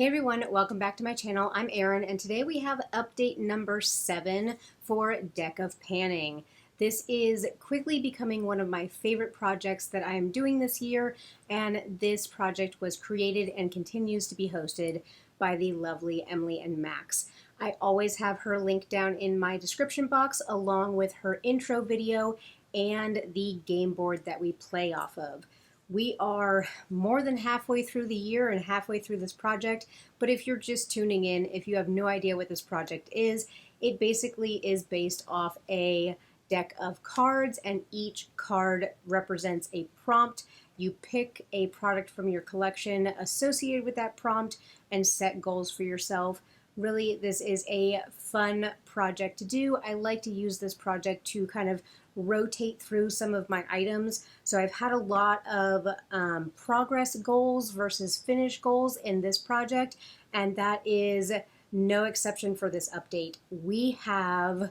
Hey everyone, welcome back to my channel. I'm Erin, and today we have update number 7 for Deck of Panning. This is quickly becoming one of my favorite projects that I am doing this year, and this project was created and continues to be hosted by the lovely Emily and Max. I always have her link down in my description box along with her intro video and the game board that we play off of. We are more than halfway through the year and halfway through this project, but if you're just tuning in, if you have no idea what this project is, it basically is based off a deck of cards, and each card represents a prompt. You pick a product from your collection associated with that prompt and set goals for yourself. Really, this is a fun project to do. I like to use this project to kind of rotate through some of my items. So I've had a lot of progress goals versus finish goals in this project, and that is no exception for this update. We have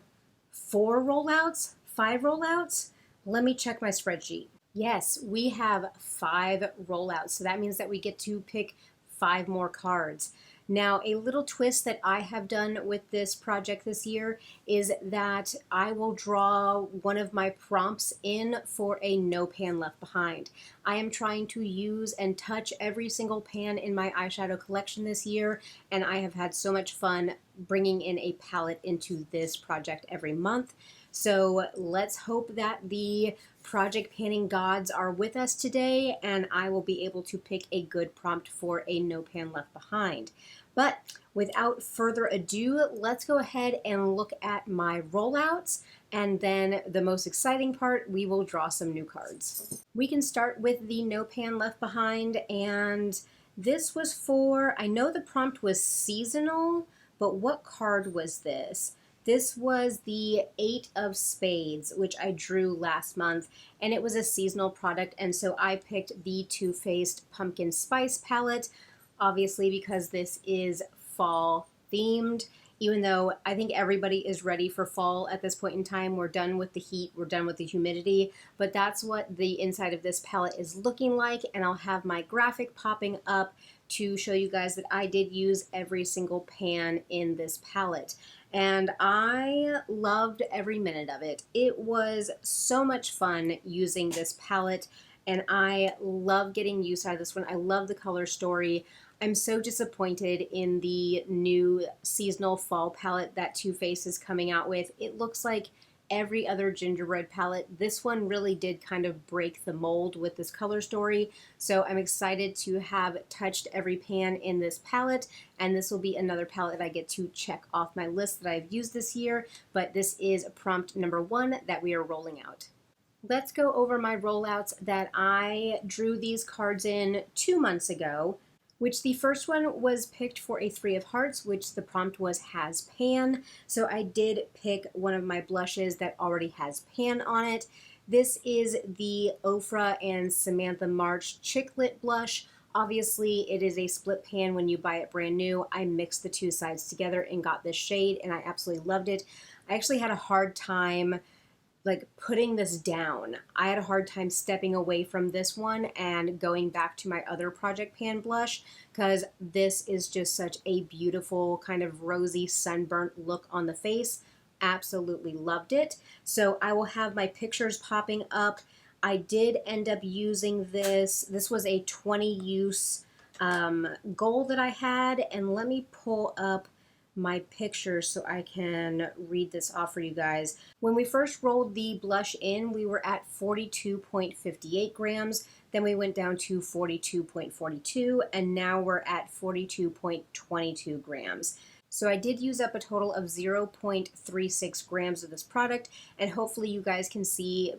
4 rollouts, 5 rollouts. Let me check my spreadsheet. Yes, we have 5 rollouts. So that means that we get to pick 5 more cards. Now, a little twist that I have done with this project this year is that I will draw one of my prompts in for a no pan left behind. I am trying to use and touch every single pan in my eyeshadow collection this year, and I have had so much fun bringing in a palette into this project every month. So let's hope that the project panning gods are with us today, and I will be able to pick a good prompt for a no pan left behind. But without further ado, let's go ahead and look at my rollouts, and then the most exciting part, we will draw some new cards. We can start with the no pan left behind, and this was for, I know the prompt was seasonal, but what card was this? This was the 8 of Spades, which I drew last month, and it was a seasonal product, and so I picked the Too Faced Pumpkin Spice palette, obviously because this is fall themed, even though I think everybody is ready for fall at this point in time. We're done with the heat, we're done with the humidity, but that's what the inside of this palette is looking like, and I'll have my graphic popping up to show you guys that I did use every single pan in this palette. And I loved every minute of it. It was so much fun using this palette, and I love getting use out of this one. I love the color story. I'm so disappointed in the new seasonal fall palette that Too Faced is coming out with. It looks like every other gingerbread palette. This one really did kind of break the mold with this color story. So I'm excited to have touched every pan in this palette, and this will be another palette that I get to check off my list that I've used this year, but this is prompt number 1 that we are rolling out. Let's go over my rollouts that I drew these cards in 2 months ago, which the first one was picked for a 3 of Hearts, which the prompt was has pan. So I did pick one of my blushes that already has pan on it. This is the Ofra and Samantha March Chick Lit blush. Obviously, it is a split pan when you buy it brand new. I mixed the 2 sides together and got this shade, and I absolutely loved it. I actually had a hard time putting this down. I had a hard time stepping away from this one and going back to my other project pan blush, because this is just such a beautiful kind of rosy sunburnt look on the face. Absolutely loved it. So I will have my pictures popping up. I did end up using this. This was a 20 use goal that I had, and let me pull up my pictures so I can read this off for you guys. When we first rolled the blush in, we were at 42.58 grams, then we went down to 42.42, and now we're at 42.22 grams. So I did use up a total of 0.36 grams of this product, and hopefully you guys can see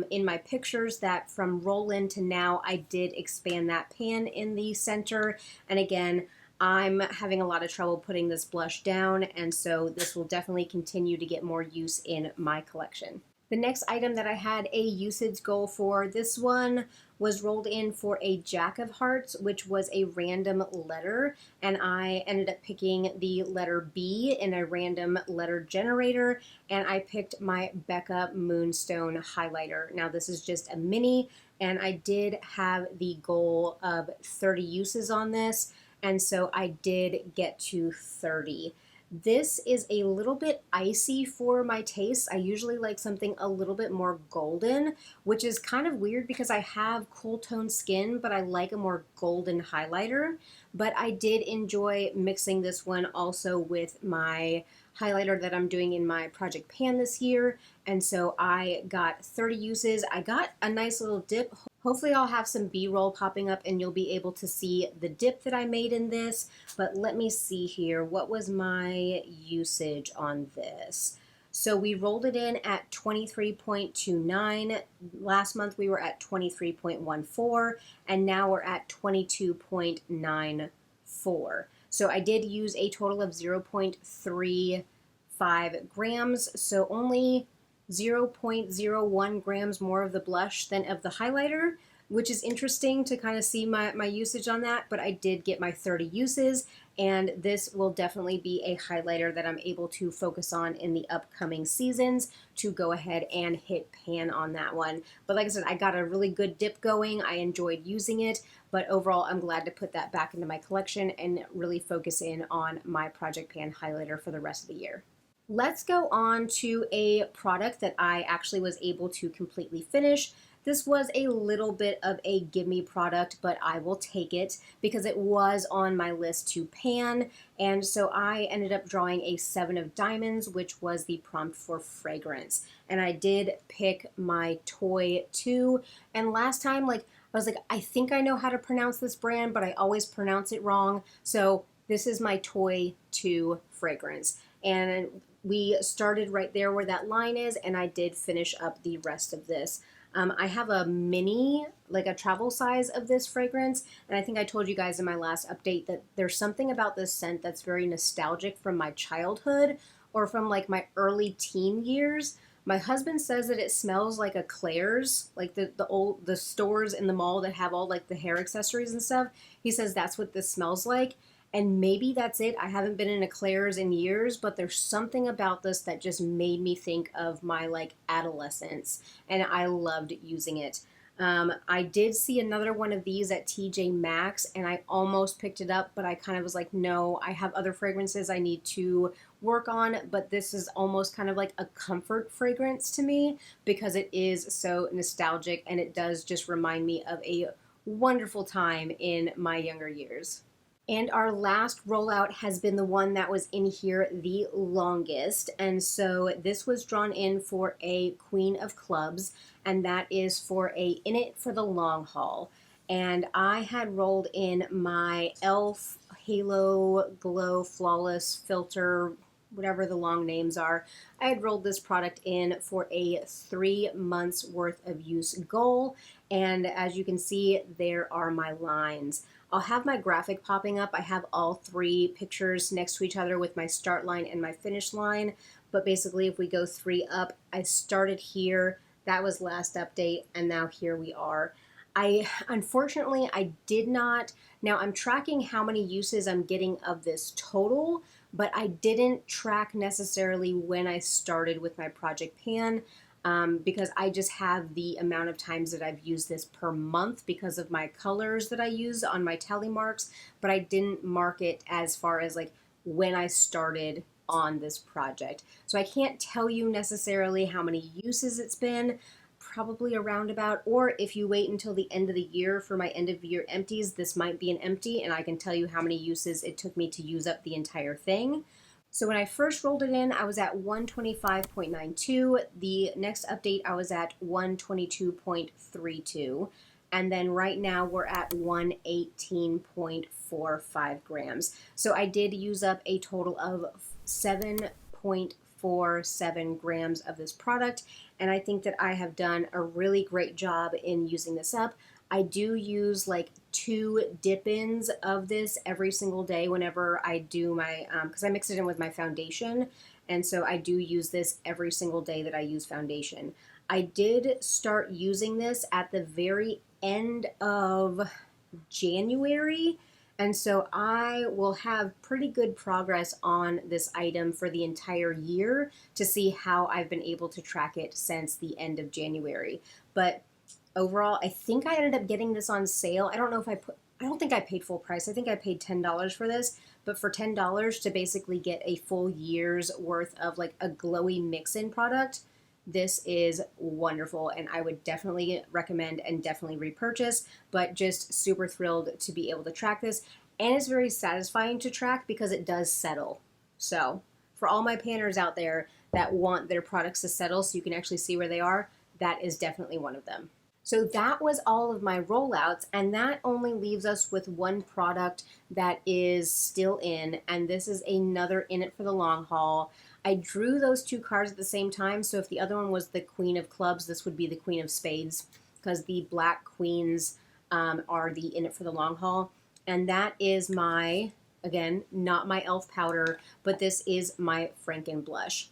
in my pictures that from roll in to now, I did expand that pan in the center, and again, I'm having a lot of trouble putting this blush down, and so this will definitely continue to get more use in my collection. The next item that I had a usage goal for, this one was rolled in for a Jack of Hearts, which was a random letter, and I ended up picking the letter B in a random letter generator, and I picked my Becca Moonstone highlighter. Now this is just a mini, and I did have the goal of 30 uses on this, and so I did get to 30. This is a little bit icy for my taste. I usually like something a little bit more golden, which is kind of weird because I have cool tone skin, but I like a more golden highlighter. But I did enjoy mixing this one also with my highlighter that I'm doing in my project pan this year. And so I got 30 uses. I got a nice little dip. Hopefully I'll have some B-roll popping up and you'll be able to see the dip that I made in this. But let me see here. What was my usage on this? So we rolled it in at 23.29. Last month we were at 23.14, and now we're at 22.94. So I did use a total of 0.35 grams, so only 0.01 grams more of the blush than of the highlighter, which is interesting to kind of see my usage on that, but I did get my 30 uses, and this will definitely be a highlighter that I'm able to focus on in the upcoming seasons to go ahead and hit pan on that one. But like I said, I got a really good dip going. I enjoyed using it, but overall I'm glad to put that back into my collection and really focus in on my project pan highlighter for the rest of the year. Let's go on to a product that I actually was able to completely finish. This was a little bit of a gimme product, but I will take it because it was on my list to pan. And so I ended up drawing a 7 of diamonds, which was the prompt for fragrance. And I did pick my Toy 2. And last time, I was like, I think I know how to pronounce this brand, but I always pronounce it wrong. So this is my Toy 2 fragrance. And we started right there where that line is, and I did finish up the rest of this. I have a mini, like a travel size of this fragrance, and I think I told you guys in my last update that there's something about this scent that's very nostalgic from my childhood or from like my early teen years. My husband says that it smells like a Claire's, like the stores in the mall that have all like the hair accessories and stuff. He says that's what this smells like. And maybe that's it. I haven't been in a Claire's in years, but there's something about this that just made me think of my like adolescence, and I loved using it. I did see another one of these at TJ Maxx, and I almost picked it up, but I kind of was like, no, I have other fragrances I need to work on, but this is almost kind of like a comfort fragrance to me because it is so nostalgic, and it does just remind me of a wonderful time in my younger years. And our last rollout has been the one that was in here the longest. And so this was drawn in for a Queen of Clubs, and that is for a In It for the Long Haul. And I had rolled in my e.l.f. Halo Glow Flawless Filter, whatever the long names are. I had rolled this product in for a 3 months worth of use goal. And as you can see, there are my lines. I'll have my graphic popping up. I have all 3 pictures next to each other with my start line and my finish line. But basically, if we go 3 up, I started here. That was last update, and now here we are. Unfortunately, I did not. Now I'm tracking how many uses I'm getting of this total, but I didn't track necessarily when I started with my project pan. Because I just have the amount of times that I've used this per month because of my colors that I use on my tally marks, but I didn't mark it as far as like when I started on this project. So I can't tell you necessarily how many uses it's been, probably a roundabout, or if you wait until the end of the year for my end of year empties, this might be an empty and I can tell you how many uses it took me to use up the entire thing. So when I first rolled it in, I was at 125.92. The next update, I was at 122.32. And then right now we're at 118.45 grams. So I did use up a total of 7.47 grams of this product. And I think that I have done a really great job in using this up. I do use like 2 dip-ins of this every single day whenever I do my, because I mix it in with my foundation, and so I do use this every single day that I use foundation. I did start using this at the very end of January, and so I will have pretty good progress on this item for the entire year to see how I've been able to track it since the end of January. But overall, I think I ended up getting this on sale. I don't know if I I don't think I paid full price. I think I paid $10 for this, but for $10 to basically get a full year's worth of like a glowy mix-in product, this is wonderful, and I would definitely recommend and definitely repurchase, but just super thrilled to be able to track this. And it's very satisfying to track because it does settle. So for all my panners out there that want their products to settle so you can actually see where they are, that is definitely one of them. So that was all of my rollouts, and that only leaves us with one product that is still in, and this is another in it for the long haul. I drew those two cards at the same time, so if the other one was the Queen of Clubs, this would be the Queen of Spades, because the Black Queens are the in it for the long haul. And that is my, again, not my e.l.f. powder, but this is my Franken blush.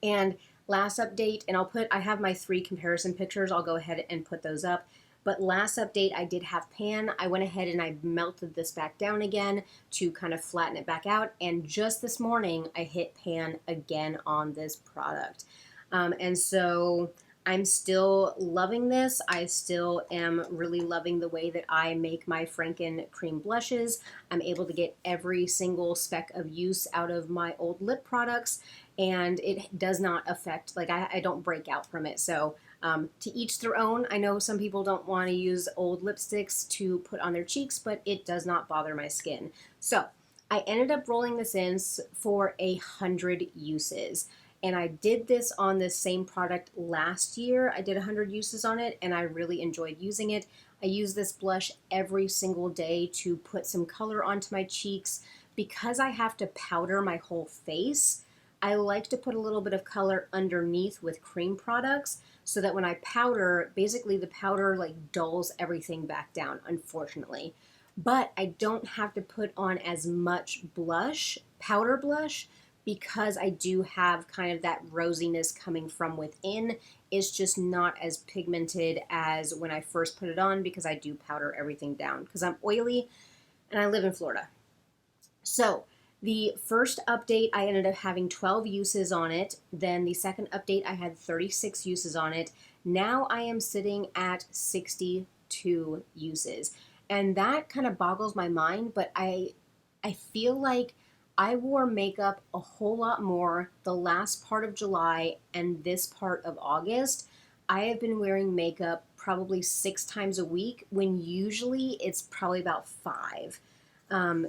And last update, and I have my 3 comparison pictures. I'll go ahead and put those up. But last update, I did have pan. I went ahead and I melted this back down again to kind of flatten it back out. And just this morning, I hit pan again on this product. And so I'm still loving this. I still am really loving the way that I make my Franken cream blushes. I'm able to get every single speck of use out of my old lip products, and it does not affect, like I don't break out from it. So to each their own. I know some people don't want to use old lipsticks to put on their cheeks, but it does not bother my skin. So I ended up rolling this in for 100 uses. And I did this on this same product last year. I did 100 uses on it, and I really enjoyed using it. I use this blush every single day to put some color onto my cheeks. Because I have to powder my whole face, I like to put a little bit of color underneath with cream products so that when I powder, basically the powder like dulls everything back down, unfortunately. But I don't have to put on as much blush, powder blush, because I do have kind of that rosiness coming from within. It's just not as pigmented as when I first put it on because I do powder everything down because I'm oily and I live in Florida. So the first update, I ended up having 12 uses on it. Then the second update, I had 36 uses on it. Now I am sitting at 62 uses. And that kind of boggles my mind, but I feel like I wore makeup a whole lot more the last part of July and this part of August. I have been wearing makeup probably 6 times a week when usually it's probably about 5.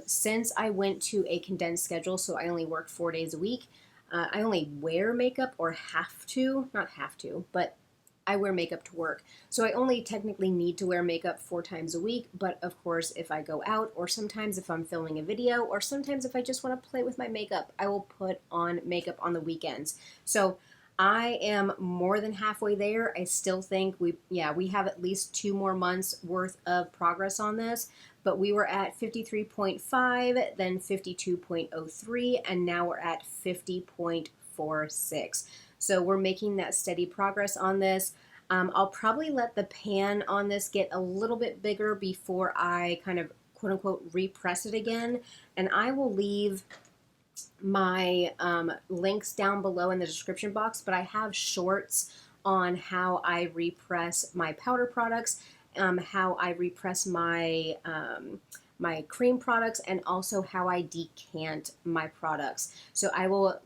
Since I went to a condensed schedule, so I only work 4 days a week, I only wear makeup or have to, not have to, but I wear makeup to work. So I only technically need to wear makeup 4 times a week, but of course if I go out or sometimes if I'm filming a video or sometimes if I just want to play with my makeup, I will put on makeup on the weekends. So I am more than halfway there. I still think we have at least 2 more months worth of progress on this, but we were at 53.5, then 52.03, and now we're at 50.46. So we're making that steady progress on this. I'll probably let the pan on this get a little bit bigger before I kind of quote unquote repress it again. And I will leave my links down below in the description box, but I have shorts on how I repress my powder products, how I repress my my cream products, and also how I decant my products. So I will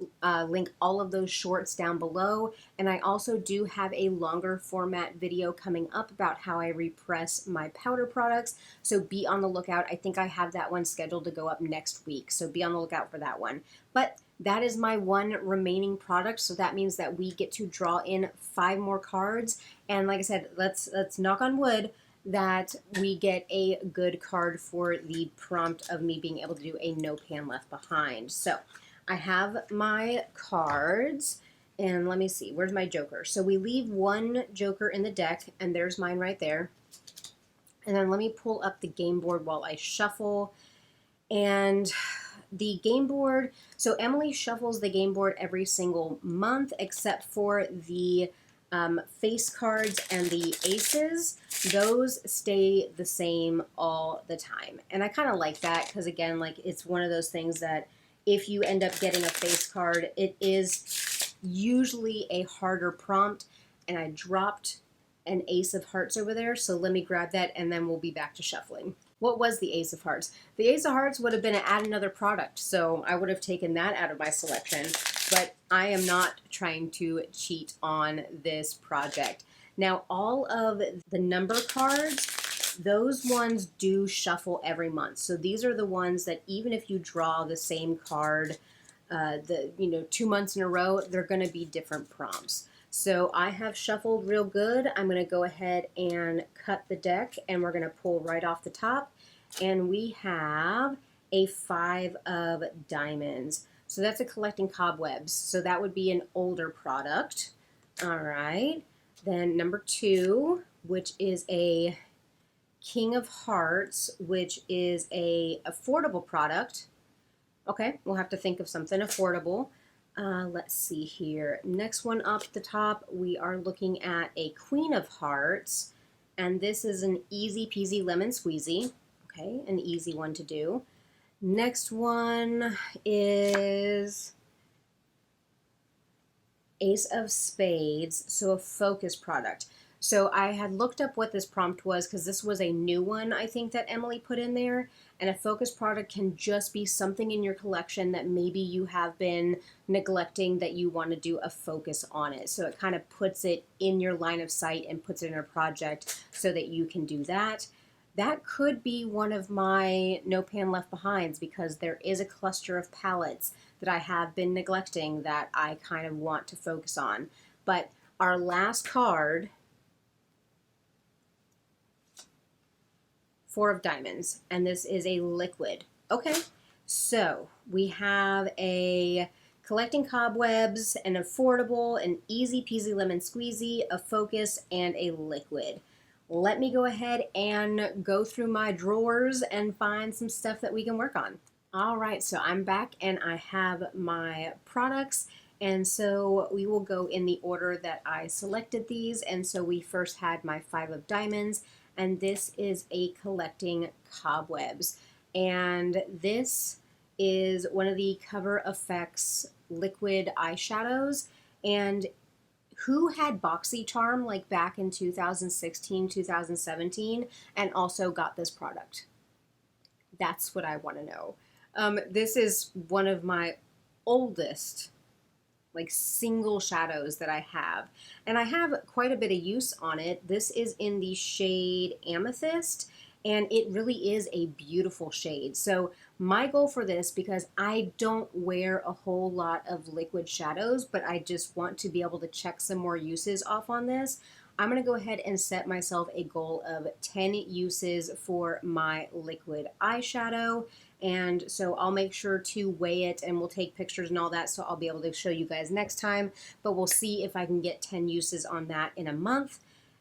link all of those shorts down below, and I also do have a longer format video coming up about how I repress my powder products, so be on the lookout. I think I have that one scheduled to go up next week, so be on the lookout for that one. But that is my one remaining product, so that means that we get to draw in 5 more cards, and like I said, let's knock on wood that we get a good card for the prompt of me being able to do a no pan left behind. So I have my cards, and let me see, where's my joker? So we leave 1 joker in the deck, and there's mine right there. And then let me pull up the game board while I shuffle. And the game board, so Emily shuffles the game board every single month except for the face cards and the aces. Those stay the same all the time. And I kind of like that because, again, like it's one of those things that if you end up getting a face card, it is usually a harder prompt. And I dropped an ace of hearts over there, so let me grab that and then we'll be back to shuffling. What was the Ace of Hearts? The Ace of Hearts would have been add another product, so I would have taken that out of my selection, but I am not trying to cheat on this project. Now, all of the number cards, those ones do shuffle every month. So these are the ones that even if you draw the same card, 2 months in a row, they're going to be different prompts. So I have shuffled real good. I'm going to go ahead and cut the deck, and we're going to pull right off the top. And we have a 5 of diamonds. So that's a collecting cobwebs. So that would be an older product. All right. Then number 2, which is a King of Hearts, which is a affordable product. Okay, we'll have to think of something affordable. Let's see here. Next one up the top, we are looking at a Queen of Hearts, and this is an easy peasy lemon squeezy. Okay, an easy one to do. Next one is Ace of Spades, so a focus product. So I had looked up what this prompt was because this was a new one I think that Emily put in there. And a focus product can just be something in your collection that maybe you have been neglecting that you want to do a focus on it. So it kind of puts it in your line of sight and puts it in a project so that you can do that. That could be one of my No Pan Left Behinds because there is a cluster of palettes that I have been neglecting that I kind of want to focus on. But our last card, 4 of diamonds, and this is a liquid. Okay, so we have a collecting cobwebs, an affordable, an easy peasy lemon squeezy, a focus, and a liquid. Let me go ahead and go through my drawers and find some stuff that we can work on. All right, so I'm back and I have my products, and so we will go in the order that I selected these. And so we first had my 5 of diamonds, and this is a collecting cobwebs. And this is one of the Cover Effects liquid eyeshadows. And who had BoxyCharm like back in 2016, 2017, and also got this product? That's what I want to know. This is one of my oldest like single shadows that I have. And I have quite a bit of use on it. This is in the shade Amethyst, and it really is a beautiful shade. So my goal for this, because I don't wear a whole lot of liquid shadows, but I just want to be able to check some more uses off on this, I'm going to go ahead and set myself a goal of 10 uses for my liquid eyeshadow. And so I'll make sure to weigh it, and we'll take pictures and all that, so I'll be able to show you guys next time. But we'll see if I can get 10 uses on that in a month.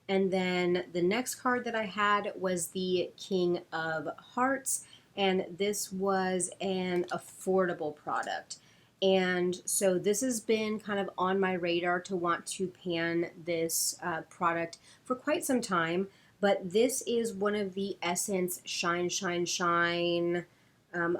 And then the next card that I had was the King of Hearts, and this was an affordable product. And so this has been kind of on my radar to want to pan this product for quite some time. But this is one of the Essence Shine, Shine, Shine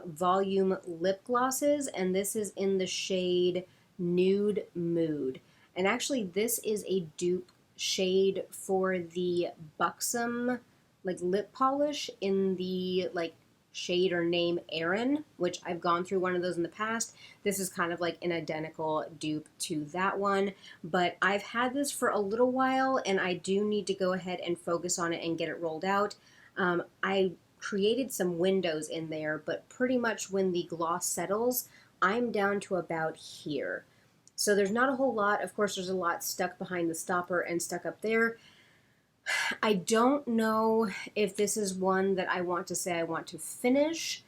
volume lip glosses, and this is in the shade Nude Mood. And actually this is a dupe shade for the Buxom like lip polish in the like shade or name Erin, which I've gone through one of those in the past. This is kind of like an identical dupe to that one, but I've had this for a little while and I do need to go ahead and focus on it and get it rolled out. I created some windows in there, but pretty much when the gloss settles, I'm down to about here. So there's not a whole lot. Of course, there's a lot stuck behind the stopper and stuck up there. I don't know if this is one that I want to say I want to finish.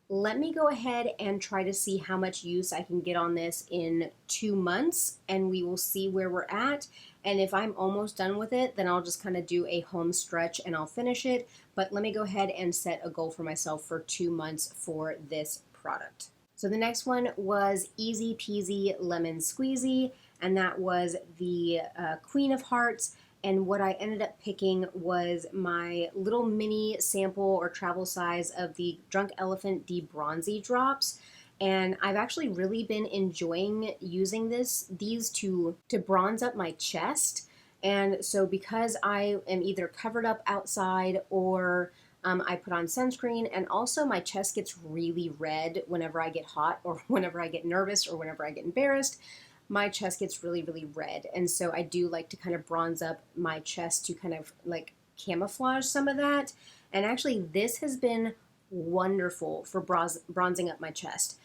Let me go ahead and try to see how much use I can get on this in 2 months, and we will see where we're at. And if I'm almost done with it, then I'll just kind of do a home stretch and I'll finish it. But let me go ahead and set a goal for myself for 2 months for this product. So the next one was Easy Peasy Lemon Squeezy, and that was the Queen of Hearts. And what I ended up picking was my little mini sample or travel size of the Drunk Elephant De-Bronzy drops. And I've actually really been enjoying using these to bronze up my chest. And so because I am either covered up outside or I put on sunscreen, and also my chest gets really red whenever I get hot or whenever I get nervous or whenever I get embarrassed. My chest gets really, really red. And so I do like to kind of bronze up my chest to kind of like camouflage some of that. And actually, this has been wonderful for bronzing up my chest.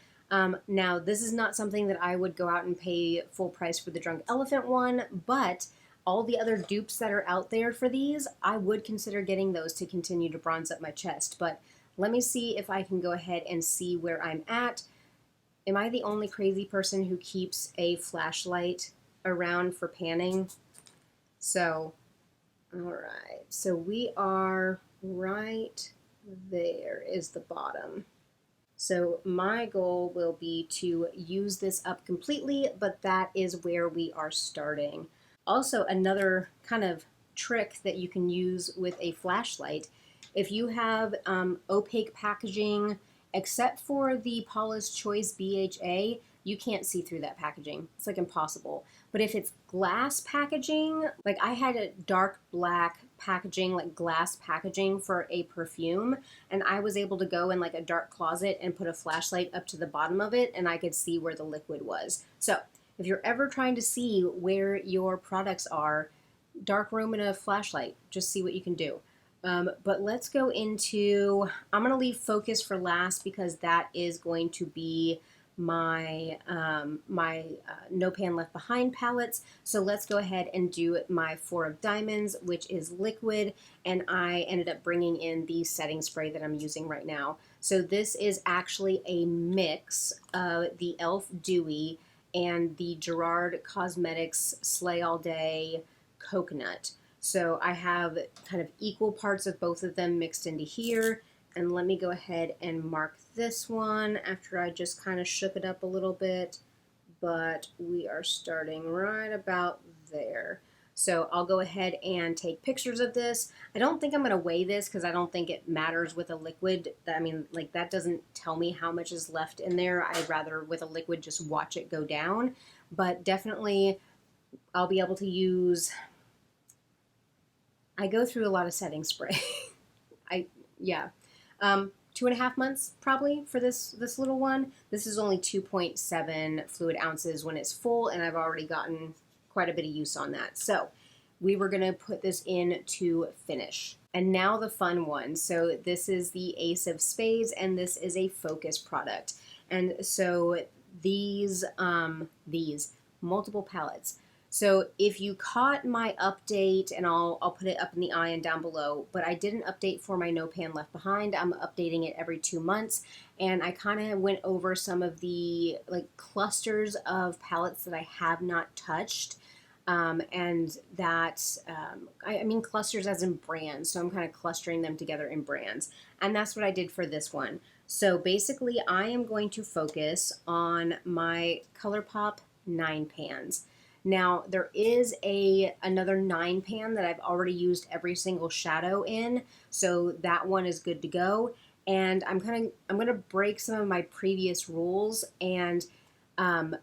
Now, this is not something that I would go out and pay full price for the Drunk Elephant one, but all the other dupes that are out there for these, I would consider getting those to continue to bronze up my chest. But let me see if I can go ahead and see where I'm at. Am I the only crazy person who keeps a flashlight around for panning? So, all right. So we are right there is the bottom. So my goal will be to use this up completely, but that is where we are starting. Also, another kind of trick that you can use with a flashlight, if you have opaque packaging, except for the Paula's Choice BHA, you can't see through that packaging. It's like impossible. But if it's glass packaging, like I had a dark black packaging, like glass packaging for a perfume, and I was able to go in like a dark closet and put a flashlight up to the bottom of it, and I could see where the liquid was. So if you're ever trying to see where your products are, dark room and a flashlight, just see what you can do. But let's go into, I'm going to leave focus for last because that is going to be my No Pan Left Behind palettes. So let's go ahead and do my Four of Diamonds, which is liquid, and I ended up bringing in the setting spray that I'm using right now. So this is actually a mix of the e.l.f. Dewy and the Gerard Cosmetics Slay All Day Coconut. So I have kind of equal parts of both of them mixed into here. And let me go ahead and mark this one after I just kind of shook it up a little bit. But we are starting right about there. So I'll go ahead and take pictures of this. I don't think I'm going to weigh this because I don't think it matters with a liquid. I mean, like that doesn't tell me how much is left in there. I'd rather with a liquid just watch it go down. But definitely I'll be able to use... I go through a lot of setting spray. Yeah. 2.5 months probably for this little one. This is only 2.7 fluid ounces when it's full, and I've already gotten quite a bit of use on that. So we were gonna put this in to finish. And now the fun one. So this is the Ace of Spades, and this is a focus product. And so these multiple palettes. So if you caught my update, and I'll put it up in the eye and down below, but I didn't update for my No Pan Left Behind. I'm updating it every 2 months, and I kind of went over some of the like clusters of palettes that I have not touched, and that I mean clusters as in brands. So I'm kind of clustering them together in brands, and that's what I did for this one. So basically, I am going to focus on my ColourPop 9 pans. Now, there is another 9 pan that I've already used every single shadow in, so that one is good to go. And I'm going to break some of my previous rules, and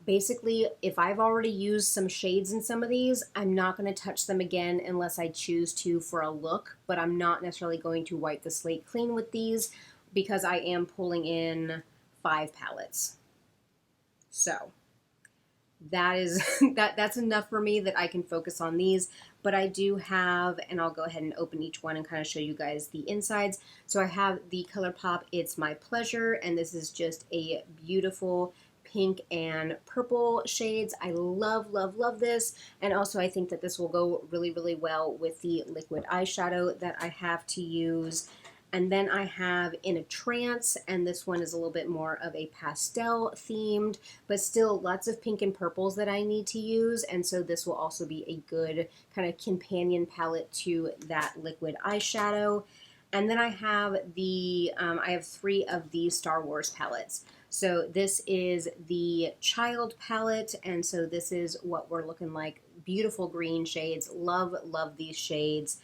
basically, if I've already used some shades in some of these, I'm not going to touch them again unless I choose to for a look, but I'm not necessarily going to wipe the slate clean with these because I am pulling in 5 palettes. So that is that's enough for me that I can focus on these. But I do have, and I'll go ahead and open each one and kind of show you guys the insides. So I have the ColourPop It's My Pleasure, and this is just a beautiful pink and purple shades. I love, love, love this. And also I think that this will go really, really well with the liquid eyeshadow that I have to use. And then I have In a Trance, and this one is a little bit more of a pastel themed, but still lots of pink and purples that I need to use. And so this will also be a good kind of companion palette to that liquid eyeshadow. And then I have I have 3 of these Star Wars palettes. So this is the Child palette, and so this is what we're looking like. Beautiful green shades. Love, love these shades.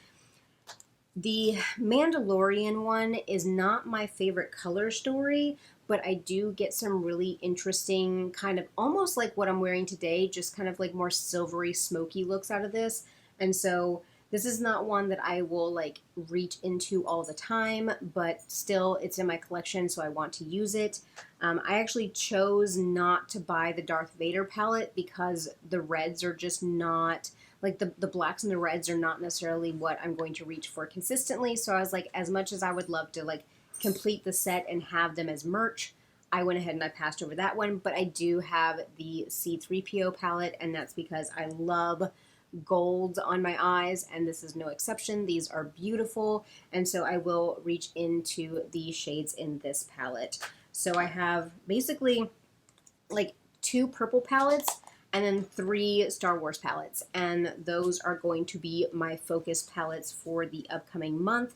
The Mandalorian one is not my favorite color story, but I do get some really interesting kind of almost like what I'm wearing today, just kind of like more silvery, smoky looks out of this. And so This is not one that I will like reach into all the time, but still it's in my collection, so I want to use it. I actually chose not to buy the Darth Vader palette because the reds are just not, like the blacks and the reds are not necessarily what I'm going to reach for consistently. So I was like, as much as I would love to like complete the set and have them as merch, I went ahead and I passed over that one. But I do have the C3PO palette, and that's because I love gold on my eyes, and this is no exception. These are beautiful, and so I will reach into the shades in this palette. So I have basically like 2 purple palettes and then 3 Star Wars palettes, and those are going to be my focus palettes for the upcoming month.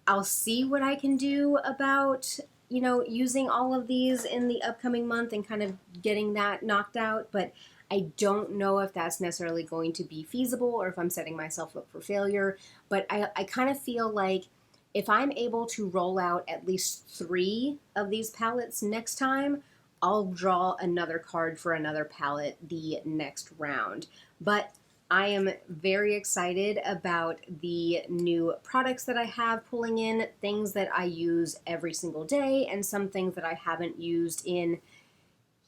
I'll see what I can do about, you know, using all of these in the upcoming month and kind of getting that knocked out, but I don't know if that's necessarily going to be feasible or if I'm setting myself up for failure. But I kind of feel like if I'm able to roll out at least 3 of these palettes next time, I'll draw another card for another palette the next round. But I am very excited about the new products that I have pulling in, things that I use every single day, and some things that I haven't used in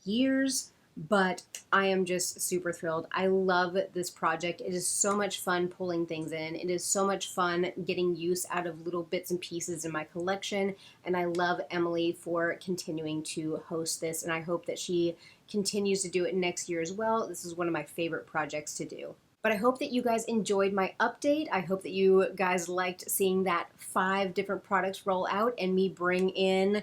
years, but I am just super thrilled. I love this project. It is so much fun pulling things in. It is so much fun getting use out of little bits and pieces in my collection, and I love Emily for continuing to host this, and I hope that she continues to do it next year as well. This is one of my favorite projects to do. But I hope that you guys enjoyed my update. I hope that you guys liked seeing that 5 different products roll out and me bring in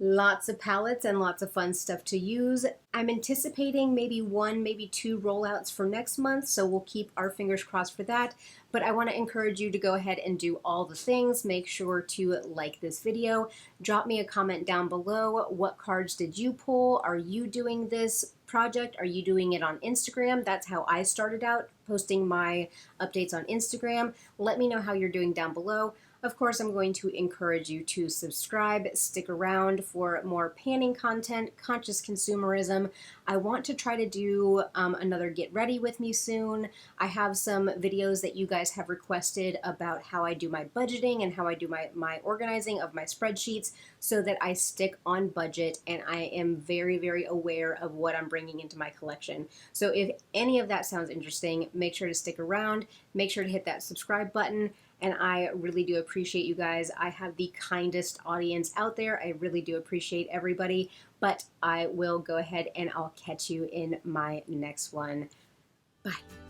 lots of palettes and lots of fun stuff to use. I'm anticipating maybe 1, maybe 2 rollouts for next month, so we'll keep our fingers crossed for that. But I want to encourage you to go ahead and do all the things. Make sure to like this video. Drop me a comment down below. What cards did you pull? Are you doing this project? Are you doing it on Instagram? That's how I started out, posting my updates on Instagram. Let me know how you're doing down below. Of course, I'm going to encourage you to subscribe, stick around for more panning content, conscious consumerism. I want to try to do another Get Ready with me soon. I have some videos that you guys have requested about how I do my budgeting and how I do my organizing of my spreadsheets so that I stick on budget and I am very, very aware of what I'm bringing into my collection. So if any of that sounds interesting, make sure to stick around, make sure to hit that subscribe button. And I really do appreciate you guys. I have the kindest audience out there. I really do appreciate everybody. But I will go ahead and I'll catch you in my next one. Bye.